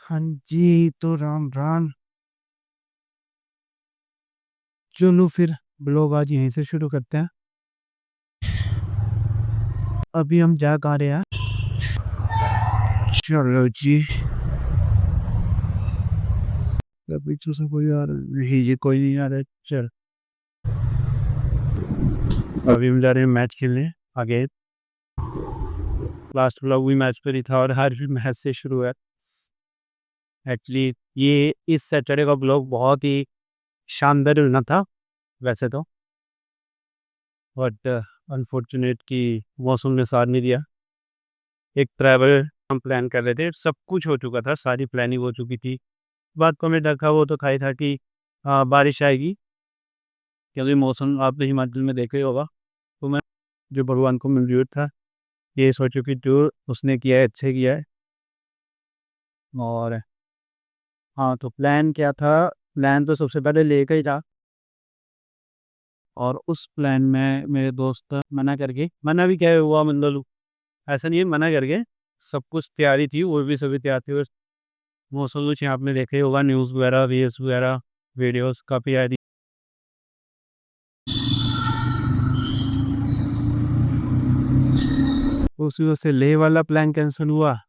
हाँ जी, तो राम राम। चलो फिर ब्लॉग आज यहीं से शुरू करते हैं। अभी हम जा कहाँ रहे हैं? चलो जी। पीछे से कोई आ रहा है? नहीं जी, कोई नहीं आ रहा है। चल, अभी हम जा रहे हैं मैच खेलने आगे। लास्ट ब्लॉग भी मैच पर ही था और हर भी मैच से शुरू है। एक्चुअली ये इस सैटरडे का ब्लॉग बहुत ही शानदार होना था वैसे तो, बट अनफॉर्चुनेट कि मौसम ने साथ नहीं दिया। एक ट्रैवल हम प्लान कर रहे थे, सब कुछ हो चुका था, सारी प्लानिंग हो चुकी थी। बात को हमें देखा वो तो खाई था कि बारिश आएगी, क्योंकि मौसम आपने हिमाचल में देखा ही होगा। तो मैं जो भगवान को मंजूर था, ये सोचो कि जो उसने किया है अच्छे किया है। और हाँ, तो प्लान क्या था? प्लान तो सबसे पहले लेकर ही था, और उस प्लान में मेरे दोस्त मना करके, मना भी क्या हुआ मतलब, ऐसा नहीं है, मना करके सब कुछ तैयारी थी, वो भी सभी तैयार थे। मौसम कुछ यहाँ आपने देखा ही होगा, न्यूज़ वगैरह, रील्स वगैरह, वीडियोस काफ़ी आ रही। उसी वजह से लेह वाला प्लान कैंसिल हुआ।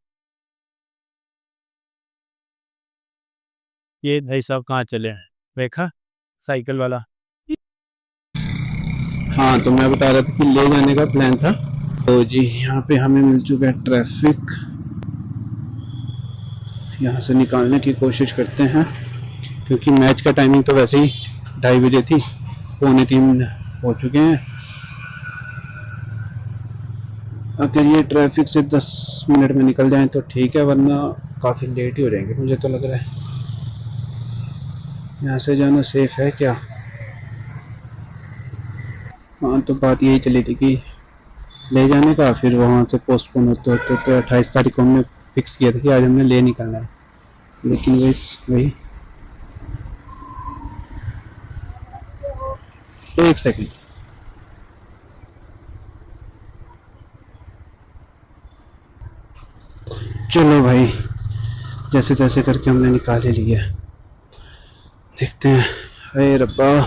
ये भाई साहब कहाँ चले हैं, देखा साइकिल वाला। हाँ, तो मैं बता रहा था कि ले जाने का प्लान था। तो जी यहाँ पे हमें मिल चुका है ट्रैफिक। यहाँ से निकालने की कोशिश करते हैं, क्योंकि मैच का टाइमिंग तो वैसे ही 2:30 थी, 2:45 हो चुके हैं। अगर ये ट्रैफिक से 10 मिनट में निकल जाएं तो ठीक है, वरना काफ़ी लेट ही हो जाएंगे मुझे तो लग रहा है। यहाँ से जाना सेफ है क्या? हाँ, तो बात यही चली थी कि ले जाने का, फिर वहाँ से पोस्टपोन होते होते तो 28 तारीख को हमने फिक्स किया था कि आज हमने ले निकलना है, लेकिन वही एक सेकंड। चलो भाई, जैसे तैसे करके हमने निकाल ही लिया। देखते हैं। अरे रब्बा,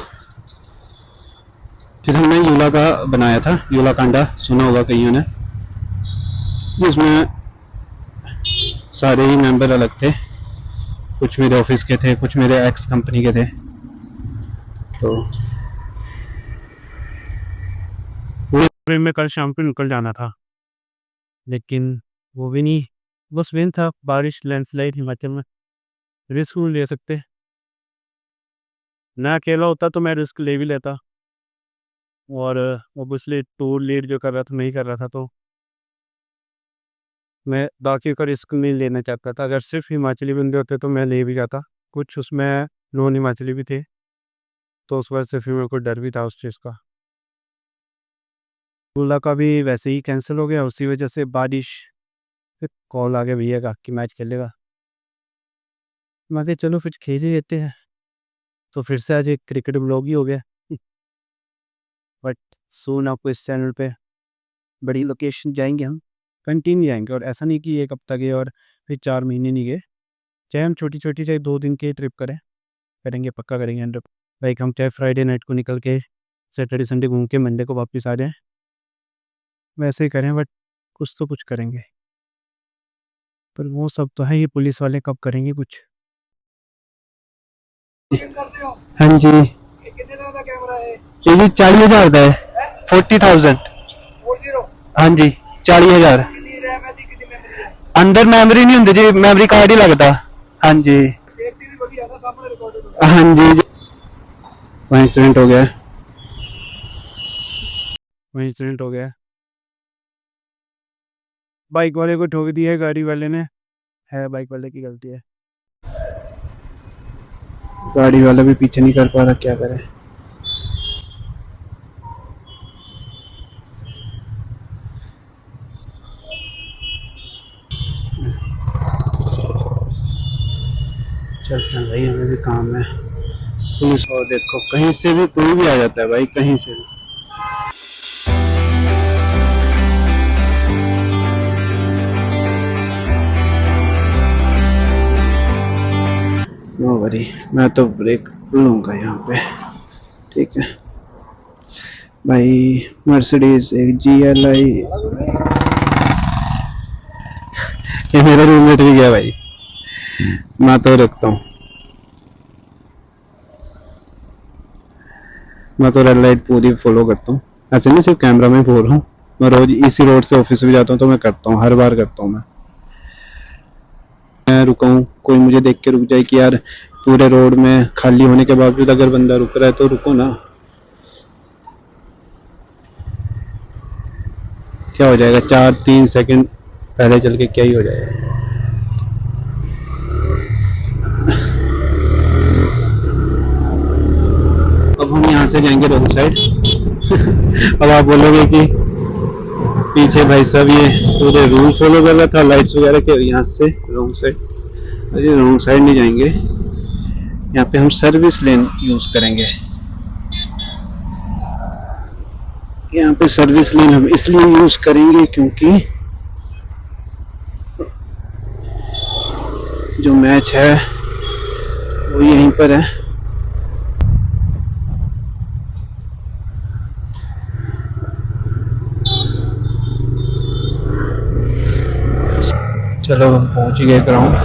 फिर हमने यूला का बनाया था, यूला कांडा सुना होगा कईयों ने, जिसमें सारे ही मेंबर अलग थे। कुछ मेरे ऑफिस के थे, कुछ मेरे एक्स कंपनी के थे। तो फिर मैं कल शाम को निकल जाना था, लेकिन वो भी नहीं, बस मेन था बारिश, लैंडस्लाइड हिमाचल में, रिस्क नहीं ले सकते। ना अकेला होता तो मैं रिस्क ले भी लेता, और ऑब्वियसली टूर लीड जो कर रहा था मैं ही कर रहा था, तो मैं बाकी का रिस्क नहीं लेना चाहता था। अगर सिर्फ हिमाचली बंदे होते तो मैं ले भी जाता, कुछ उसमें नॉन हिमाचली भी थे, तो उस वजह से फिर मेरे को डर भी था उस चीज़ का। ओला का भी वैसे ही कैंसिल हो गया उसी वजह से, बारिश। फिर कॉल आ गया भैया का कि मैच खेलेगा। मैं कहा चलो फिर खेल ही लेते हैं। तो फिर से आज एक क्रिकेट ब्लॉग ही हो गया। बट सून आपको इस चैनल पे बड़ी लोकेशन जाएंगे, हम कंटिन्यू जाएंगे, और ऐसा नहीं कि एक हफ्ता गए और फिर 4 महीने नहीं गए। चाहे हम छोटी छोटी, चाहे 2 दिन की ट्रिप करेंगे, पक्का करेंगे एंड लाइक हम चाहे फ्राइडे नाइट को निकल के सैटरडे संडे घूम के मंडे को वापस आ जाएं, वैसे ही करें, बट कुछ तो कुछ करेंगे। पर वो सब तो है, ये पुलिस वाले कब करेंगे कुछ। हाँ जी, ये जी 40,000 का है, 40,000। हाँ जी, 40,000। अंदर मेमोरी नहीं होंगी जी, मेमोरी कार्ड ही लगता। हाँ जी, हाँ जी। वहाँ एक्सीडेंट हो गया है। वही इंसिडेंट हो गया, बाइक वाले को ठोक दिया है गाड़ी वाले ने, है बाइक वाले की गलती है। गाड़ी वाला भी पीछे नहीं कर पा रहा, क्या करे। चलते हैं भाई, हमें भी काम है। पुलिस को देखो, कहीं से भी कोई भी आ जाता है भाई, कहीं से भी। नो वरी, मैं तो ब्रेक लूँगा यहाँ पे, ठीक है भाई। मर्सिडीज एक GLI, ये मेरा रूममेट भी गया भाई, मैं तो रुकता हूँ। मैं तो रेड लाइट पूरी फॉलो करता हूँ, ऐसे नहीं सिर्फ कैमरा में बोल रहा हूँ, मैं रोज इसी रोड से ऑफिस भी जाता हूँ तो मैं करता हूँ, हर बार करता हूँ। मैं रुका हूँ, कोई मुझे देख के रुक जाए कि यार पूरे रोड में खाली होने के बावजूद अगर बंदा रुक रहा है तो रुको ना, क्या हो जाएगा, 4-3 सेकंड पहले चल के क्या ही हो जाएगा। अब हम यहाँ से जाएंगे रॉन्ग साइड। अब आप बोलोगे कि पीछे भाई साहब ये पूरे रूल फॉलो कर रहा था लाइट्स वगैरह के, यहाँ से रॉन्ग साइड। अरे रॉन्ग साइड नहीं जाएंगे, यहाँ पे हम सर्विस लेन यूज करेंगे। यहाँ पे सर्विस लेन हम इसलिए यूज करेंगे क्योंकि जो मैच है वो यहीं पर है। चलो हम पहुंच गए ग्राउंड।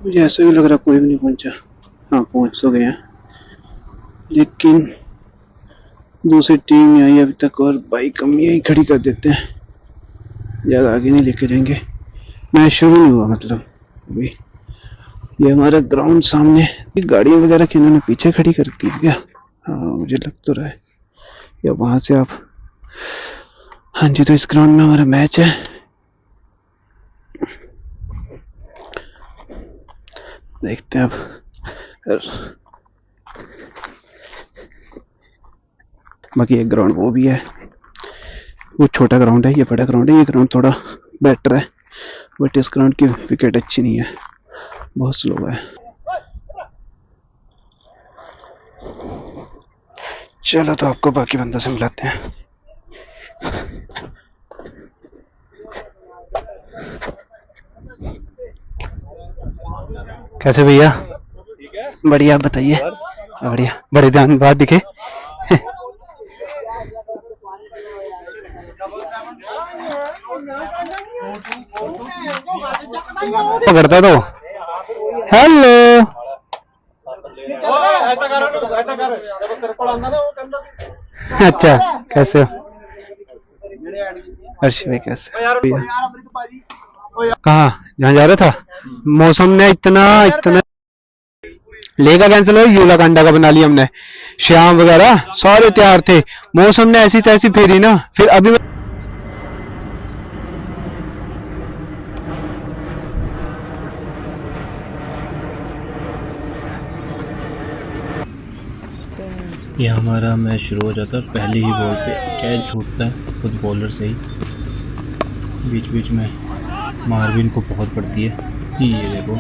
मुझे ऐसा भी लग रहा कोई भी नहीं पहुंचा, हाँ पहुंच तो गए हैं, लेकिन दूसरी टीम नहीं आई अभी तक और बाइक हम यहीं खड़ी कर देते हैं, ज़्यादा आगे नहीं लेके जाएंगे। मैच शुरू नहीं हुआ मतलब अभी। ये हमारा ग्राउंड सामने, गाड़ियाँ वगैरह की इन्होंने पीछे खड़ी कर दी क्या? हाँ मुझे लग तो रहा है, या वहाँ से आप, हाँ जी। तो इस ग्राउंड में हमारा मैच है, देखते हैं अब। बाकी एक ग्राउंड वो भी है, वो छोटा ग्राउंड है, ये बड़ा ग्राउंड है। ये ग्राउंड थोड़ा बेटर है, बट इस ग्राउंड की विकेट अच्छी नहीं है, बहुत स्लो है। चलो तो आपको बाकी बंदों से मिलाते हैं। कैसे भैया? बढ़िया, आप बताइए। बढ़िया, बड़े ध्यान बाद दिखे। करता तो हेलो, अच्छा कैसे हो? अर्शी भाई कैसे? कहाँ जहाँ जा रहा था? मौसम ने इतना लेगा कैंसिल हो, यूला कांडा का बना लिया हमने, श्याम वगैरह सारे तैयार थे, मौसम ने ऐसी तैसी फेरी ना, फिर अभी ये हमारा मैच शुरू हो जाता है। पहली ही बॉल पे कैच छूटता है खुद बॉलर से ही, बीच बीच में मार भी इनको बहुत पड़ती है। ये देखो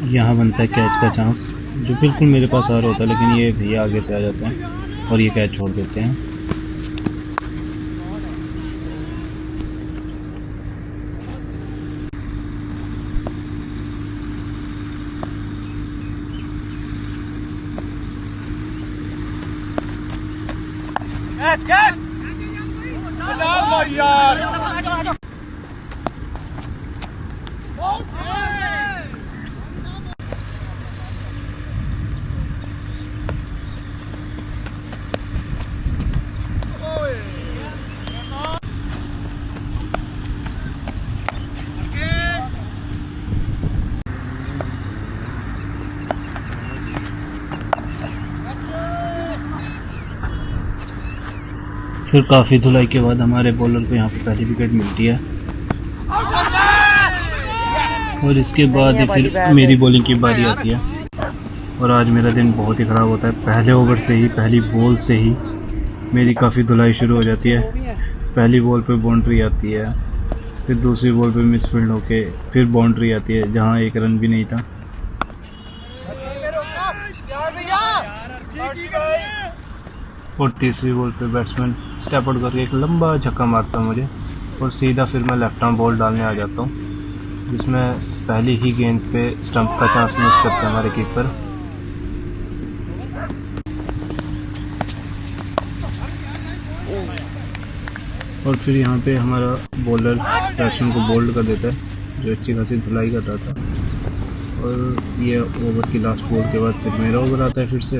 यहाँ बनता है कैच का चांस, जो बिल्कुल मेरे पास आ रहा होता है, लेकिन ये भैया आगे से आ जाते हैं और ये कैच छोड़ देते हैं। फिर काफ़ी धुलाई के बाद हमारे बॉलर को यहाँ पे पहली विकेट मिलती है और इसके बाद फिर मेरी बॉलिंग की बारी आती है। और आज मेरा दिन बहुत ही ख़राब होता है, पहले ओवर से ही, पहली बॉल से ही मेरी काफ़ी धुलाई शुरू हो जाती है। पहली बॉल पे बाउंड्री आती है, फिर दूसरी बॉल पे मिसफील्ड होके फिर बाउंड्री आती है जहाँ एक रन भी नहीं था। और तीसरी बॉल पे बैट्समैन स्टेप आउट करके एक लंबा छक्का मारता मुझे और सीधा फिर मैं लेफ्ट आर्म बॉल डालने आ जाता हूँ, जिसमें पहली ही गेंद पे स्टंप का चांस मिस करते हैं हमारे कीपर। और फिर यहाँ पे हमारा बॉलर बैट्समैन को बोल्ड कर देता है, जो अच्छी खासी धुलाई कर रहा था। और ये ओवर की लास्ट बॉल के बाद फिर मेरा ओवर आता है फिर से,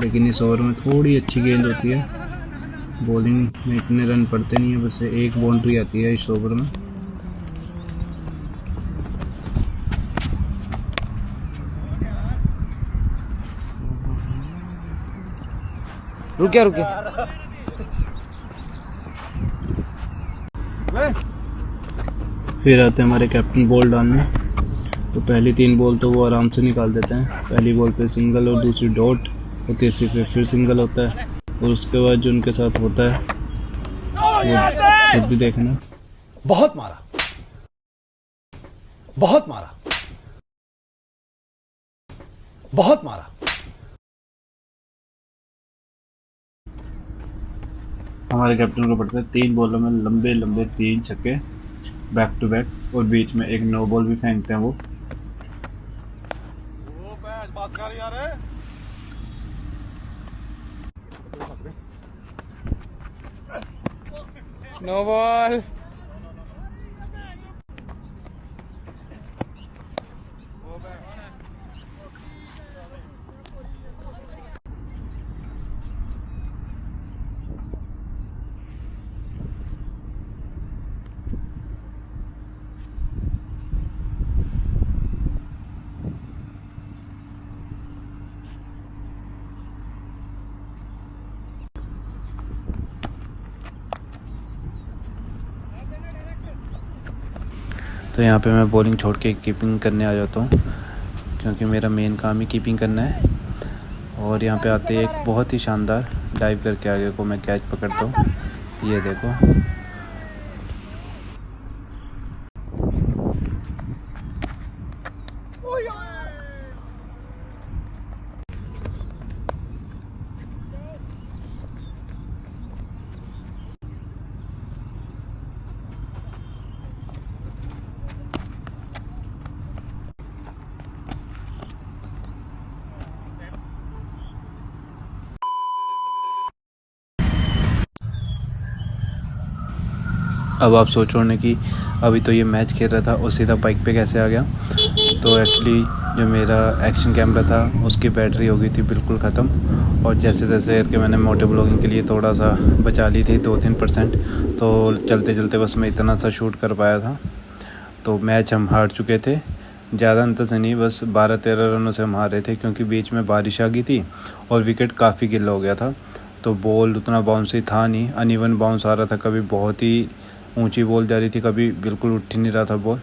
लेकिन इस ओवर में थोड़ी अच्छी गेंद होती है, बॉलिंग में इतने रन पड़ते नहीं है, बस एक बाउंड्री आती है इस ओवर में। रुकिए फिर आते हैं हमारे कैप्टन बॉल डालने। तो पहली 3 बॉल तो वो आराम से निकाल देते हैं। पहली बॉल पे सिंगल और दूसरी डॉट और तीसरी पे फिर सिंगल होता है। और उसके बाद जो उनके साथ होता है वो खुद भी देखना। बहुत मारा, बहुत मारा, बहुत मारा। हमारे कैप्टन को पड़ता है 3 बॉलों में लंबे लंबे 3 छक्के बैक टू बैक, और बीच में एक नो बॉल भी फेंकते हैं वो। No ball. तो यहाँ पे मैं बॉलिंग छोड़ के कीपिंग करने आ जाता हूँ, क्योंकि मेरा मेन काम ही कीपिंग करना है। और यहाँ पे आते एक बहुत ही शानदार डाइव करके आगे को मैं कैच पकड़ता हूँ, ये देखो। अब आप सोच रहे कि अभी तो ये मैच खेल रहा था और सीधा बाइक पे कैसे आ गया। तो एक्चुअली जो मेरा एक्शन कैमरा था उसकी बैटरी हो गई थी बिल्कुल ख़त्म, और जैसे तैसे करके मैंने मोटे ब्लॉगिंग के लिए थोड़ा सा बचा ली थी 2-3%। तो चलते चलते बस मैं इतना सा शूट कर पाया था। तो मैच हम हार चुके थे, ज़्यादा अंतर से नहीं, बस 12-13 रनों से हम हारे थे, क्योंकि बीच में बारिश आ गई थी और विकेट काफ़ी गिल हो गया था। तो बॉल उतना बाउंस ही था नहीं, अनइवन बाउंस आ रहा था, कभी बहुत ही ऊंची बॉल जा रही थी, कभी बिल्कुल उठ ही नहीं रहा था बॉल।